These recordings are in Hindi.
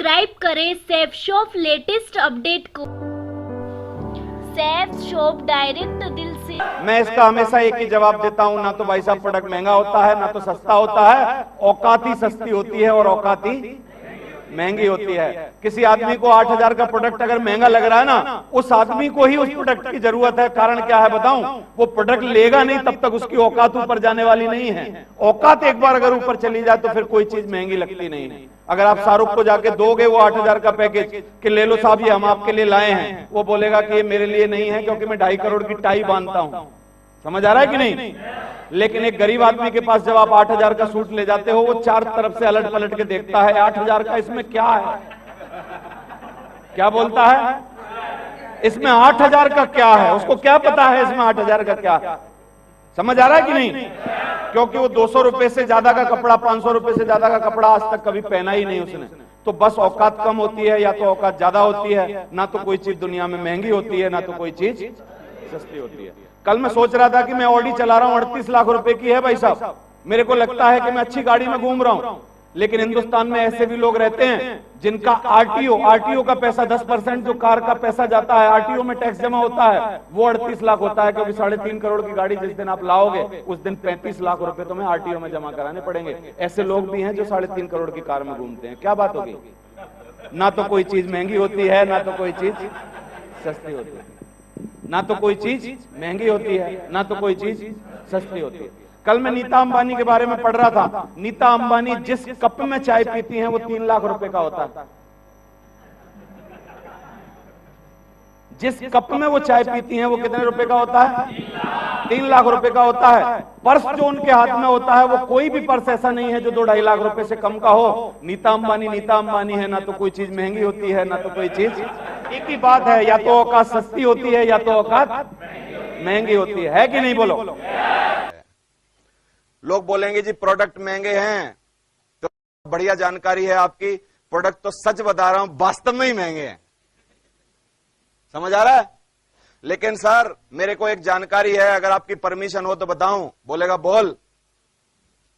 सब्सक्राइब करें सैफ शॉप लेटेस्ट अपडेट को। सैफ शॉप डायरेक्ट दिल से। मैं इसका हमेशा एक ही जवाब देता हूं, ना तो भाई साहब प्रोडक्ट महंगा होता है, ना तो सस्ता होता है। औकात ही सस्ती होती है और औकात ही महंगी होती है। किसी आदमी को 8,000 का प्रोडक्ट अगर महंगा लग रहा है ना, उस आदमी को ही उस प्रोडक्ट की जरूरत है। कारण क्या है बताऊं? वो प्रोडक्ट लेगा नहीं तब तक उसकी औकात ऊपर जाने वाली नहीं है। औकात एक बार अगर ऊपर चली जाए तो फिर कोई चीज महंगी लगती नहीं है। अगर आप शाहरुख को जाके दोगे वो 8,000 का पैकेज कि ले लो साहब ये हम आपके लिए लाए हैं, वो बोलेगा कि ये मेरे लिए नहीं है क्योंकि मैं 2.5 करोड़ की टाई बांधता हूं। समझ आ रहा है कि नहीं? लेकिन एक गरीब आदमी के पास जब आप 8,000 का सूट ले जाते हो, वो चार तरफ से अलट पलट के देखता है, 8,000 का इसमें क्या है? क्या बोलता है? इसमें 8,000 का क्या है? उसको क्या पता है इसमें 8,000 का क्या है? समझ आ रहा है कि नहीं? क्योंकि वो 200 रुपए से ज्यादा का कपड़ा, 500 रुपए से ज्यादा का कपड़ा आज तक कभी पहना ही नहीं उसने। तो बस औकात कम होती है या तो औकात ज्यादा होती है। ना तो कोई चीज दुनिया में महंगी होती है, ना तो कोई चीज सस्ती होती है। कल मैं सोच रहा था कि मैं ऑडी चला रहा हूं, 38 लाख रुपए की है भाई साहब। मेरे को लगता है कि मैं अच्छी गाड़ी में घूम रहा हूं, लेकिन हिंदुस्तान में ऐसे भी लोग रहते हैं जिनका आरटीओ का पैसा 10% जो कार का पैसा जाता है, आरटीओ में टैक्स जमा होता है, वो 38 लाख होता है। क्योंकि 3.5 करोड़ की गाड़ी जिस दिन आप लाओगे उस दिन 35 लाख रुपए तुम्हें आरटीओ में जमा कराने पड़ेंगे। ऐसे लोग भी हैं जो 3.5 करोड़ की कार में घूमते हैं। क्या बात होगी? ना तो कोई चीज महंगी होती है, ना तो कोई चीज सस्ती होती है। ना तो कोई चीज महंगी होती है, ना तो कोई चीज सस्ती होती है। कल मैं नीता अंबानी के बारे में पढ़ रहा था। नीता अंबानी जिस कप में चाय पीती हैं वो 3 लाख रुपए का होता है। जिस कप में वो चाय पीती हैं वो कितने रुपए का होता है? 3 लाख रुपए का होता है। पर्स जो उनके हाथ में होता है वो कोई भी पर्स ऐसा नहीं है जो 2-2.5 लाख रुपए से कम का हो। नीता अंबानी है। ना तो कोई चीज महंगी होती है, ना तो कोई चीज। एक ही बात है, या तो औकात सस्ती होती है या तो औकात महंगी होती है कि नहीं? बोलो। लोग बोलेंगे जी प्रोडक्ट महंगे हैं, तो बढ़िया जानकारी है आपकी। प्रोडक्ट तो सच बता रहा हूं वास्तव में ही महंगे हैं। समझ आ रहा है? लेकिन सर मेरे को एक जानकारी है, अगर आपकी परमिशन हो तो बताऊं। बोलेगा बोल।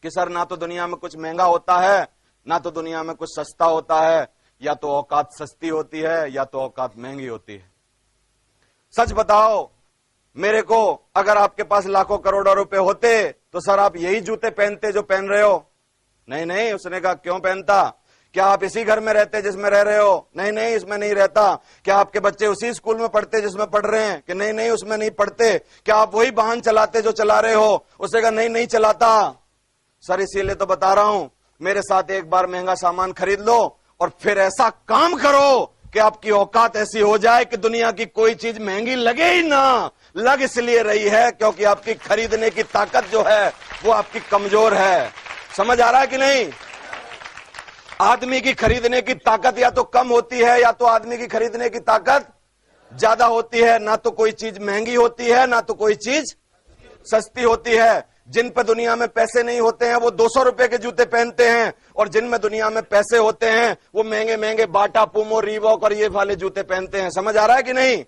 कि सर ना तो दुनिया में कुछ महंगा होता है, ना तो दुनिया में कुछ सस्ता होता है। या तो औकात सस्ती होती है या तो औकात महंगी होती है। सच बताओ मेरे को, अगर आपके पास लाखों करोड़ों रुपए होते तो सर आप यही जूते पहनते जो पहन रहे हो? नहीं। उसने कहा क्यों पहनता? क्या आप इसी घर में रहते जिसमें रह रहे हो? नहीं, इसमें नहीं रहता। क्या आपके बच्चे उसी स्कूल में पढ़ते जिसमें पढ़ रहे हैं? कि नहीं, उसमें नहीं पढ़ते। क्या आप वही वाहन चलाते जो चला रहे हो? उसने कहा नहीं चलाता। सर इसीलिए तो बता रहा हूं, मेरे साथ एक बार महंगा सामान खरीद लो और फिर ऐसा काम करो कि आपकी औकात ऐसी हो जाए कि दुनिया की कोई चीज महंगी लगे ही ना। लग इसलिए रही है क्योंकि आपकी खरीदने की ताकत जो है वो आपकी कमजोर है। समझ आ रहा है कि नहीं? आदमी की खरीदने की ताकत या तो कम होती है या तो आदमी की खरीदने की ताकत ज्यादा होती है। ना तो कोई चीज महंगी होती है, ना तो कोई चीज सस्ती होती है। जिन पे दुनिया में पैसे नहीं होते हैं वो 200 रुपए के जूते पहनते हैं, और जिन में दुनिया में पैसे होते हैं वो महंगे बाटा, पूमो, रीबॉक और ये वाले जूते पहनते हैं। समझ आ रहा है कि नहीं?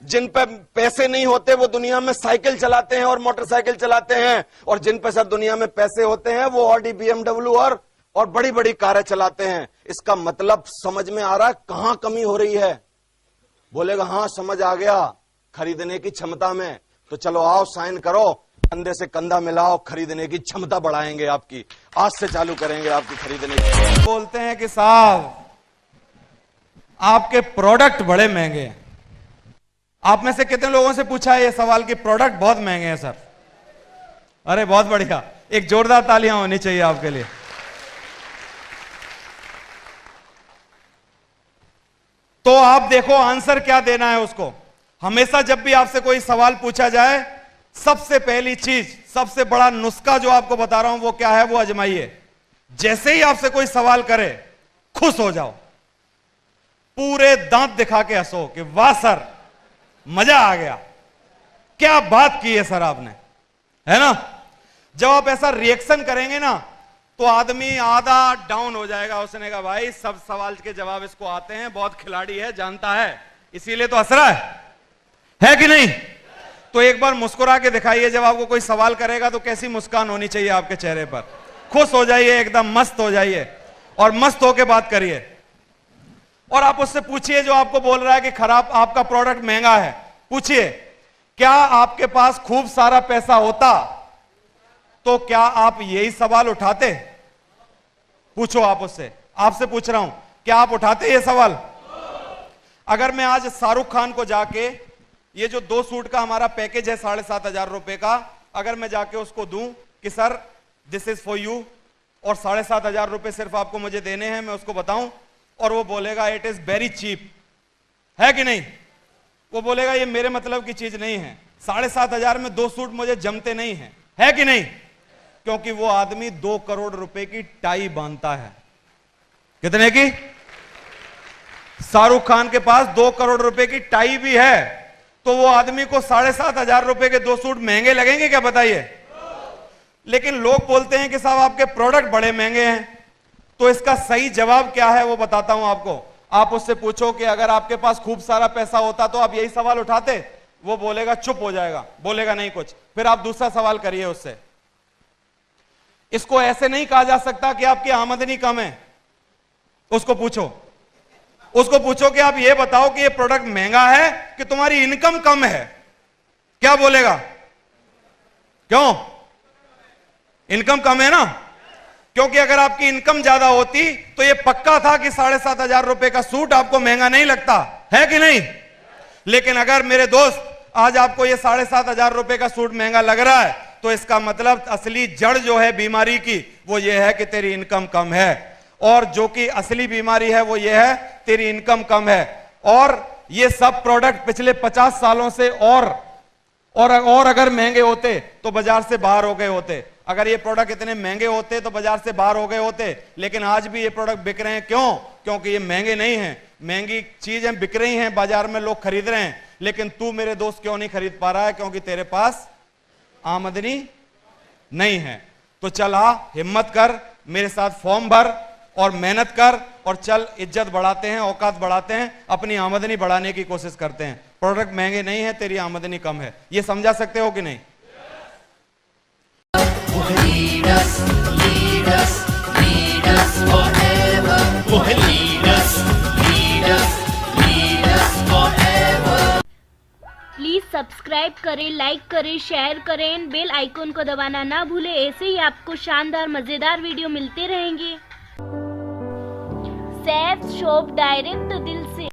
जिन पे पैसे नहीं होते वो दुनिया में साइकिल चलाते हैं और मोटरसाइकिल चलाते हैं, और जिन पे सर दुनिया में पैसे होते हैं वो ऑडी, BMW और बड़ी बड़ी कारें चलाते हैं। इसका मतलब समझ में आ रहा है कहां कमी हो रही है? बोलेगा हाँ समझ आ गया, खरीदने की क्षमता में। तो चलो आओ साइन करो, कंधे से कंधा मिलाओ, खरीदने की क्षमता बढ़ाएंगे आपकी। आज से चालू करेंगे आपकी खरीदने की। बोलते हैं कि साहब आपके प्रोडक्ट बड़े महंगे हैं। आप में से कितने लोगों से पूछा है ये सवाल कि प्रोडक्ट बहुत महंगे हैं सर? अरे बहुत बढ़िया, एक जोरदार तालियां होनी चाहिए आपके लिए। तो आप देखो आंसर क्या देना है उसको। हमेशा जब भी आपसे कोई सवाल पूछा जाए, सबसे पहली चीज, सबसे बड़ा नुस्खा जो आपको बता रहा हूं वो क्या है, वो आजमाइए। जैसे ही आपसे कोई सवाल करे खुश हो जाओ, पूरे दांत दिखा के हंसो कि वाह सर मजा आ गया, क्या बात की है सर आपने, है ना? जब आप ऐसा रिएक्शन करेंगे ना तो आदमी आधा डाउन हो जाएगा। उसने कहा भाई सब सवाल के जवाब इसको आते हैं, बहुत खिलाड़ी है, जानता है, इसीलिए तो हंस रहा है कि नहीं? तो एक बार मुस्कुरा के दिखाइए, जब आपको कोई सवाल करेगा तो कैसी मुस्कान होनी चाहिए आपके चेहरे पर। खुश हो जाइए, एकदम मस्त हो जाइए और मस्त होके बात करिए। और आप उससे पूछिए जो आपको बोल रहा है कि खराब आपका प्रोडक्ट महंगा है, पूछिए क्या आपके पास खूब सारा पैसा होता तो क्या आप यही सवाल उठाते? पूछो आप उससे, आपसे पूछ रहा हूं, क्या आप उठाते ये सवाल? अगर मैं आज शाहरुख खान को जाके ये जो 2 सूट का हमारा पैकेज है 7,500 रुपए का, अगर मैं जाके उसको दूं कि sir this is for you और 7,500 रुपए सिर्फ आपको मुझे देने हैं, मैं उसको बताऊं और वो बोलेगा इट इज वेरी चीप, है कि नहीं? वो बोलेगा ये मेरे मतलब की चीज नहीं है, 7,500 में 2 सूट मुझे जमते नहीं है कि नहीं? क्योंकि वो आदमी 2 करोड़ रुपए की टाई बांधता है। कितने की? शाहरुख खान के पास 2 करोड़ रुपए की टाई भी है, तो वो आदमी को 7,500 रुपए के 2 सूट महंगे लगेंगे क्या? बताइए। लेकिन लोग बोलते हैं कि साहब आपके प्रोडक्ट बड़े महंगे हैं, तो इसका सही जवाब क्या है वो बताता हूं आपको। आप उससे पूछो कि अगर आपके पास खूब सारा पैसा होता तो आप यही सवाल उठाते? वो बोलेगा, चुप हो जाएगा, बोलेगा नहीं कुछ। फिर आप दूसरा सवाल करिए उससे, इसको ऐसे नहीं कहा जा सकता कि आपकी आमदनी कम है। उसको पूछो कि आप ये बताओ कि ये प्रोडक्ट महंगा है कि तुम्हारी इनकम कम है, क्या बोलेगा? क्यों? इनकम कम है ना, क्योंकि अगर आपकी इनकम ज्यादा होती तो ये पक्का था कि 7,500 रुपए का सूट आपको महंगा नहीं लगता, है कि नहीं? लेकिन अगर मेरे दोस्त आज आपको ये 7,500 रुपए का सूट महंगा लग रहा है तो इसका मतलब असली जड़ जो है बीमारी की वो ये है कि तेरी इनकम कम है, और जो कि असली बीमारी है वो ये है तेरी इनकम कम है। और ये सब प्रोडक्ट पिछले 50 सालों से और अगर महंगे होते तो बाजार से बाहर हो गए होते। अगर ये प्रोडक्ट इतने महंगे होते तो बाजार से बाहर हो गए होते, लेकिन आज भी ये प्रोडक्ट बिक रहे हैं। क्यों? क्योंकि ये महंगे नहीं हैं, महंगी चीजें बिक रही हैं, बाजार में लोग खरीद रहे हैं। लेकिन तू मेरे दोस्त क्यों नहीं खरीद पा रहा है? क्योंकि तेरे पास आमदनी नहीं है। तो चल आ, हिम्मत कर, मेरे साथ फॉर्म भर और मेहनत कर और चल, इज्जत बढ़ाते हैं, औकात बढ़ाते हैं, अपनी आमदनी बढ़ाने की कोशिश करते हैं। प्रोडक्ट महंगे नहीं है, तेरी आमदनी कम है। ये समझा सकते हो कि नहीं? Lead us forever. Lead us forever. Please subscribe करें, लाइक करें, शेयर करें, एंड बेल आइकन को दबाना ना भूलें। ऐसे ही आपको शानदार मजेदार वीडियो मिलते रहेंगे। सैफ शॉप, डायरेक्ट दिल से।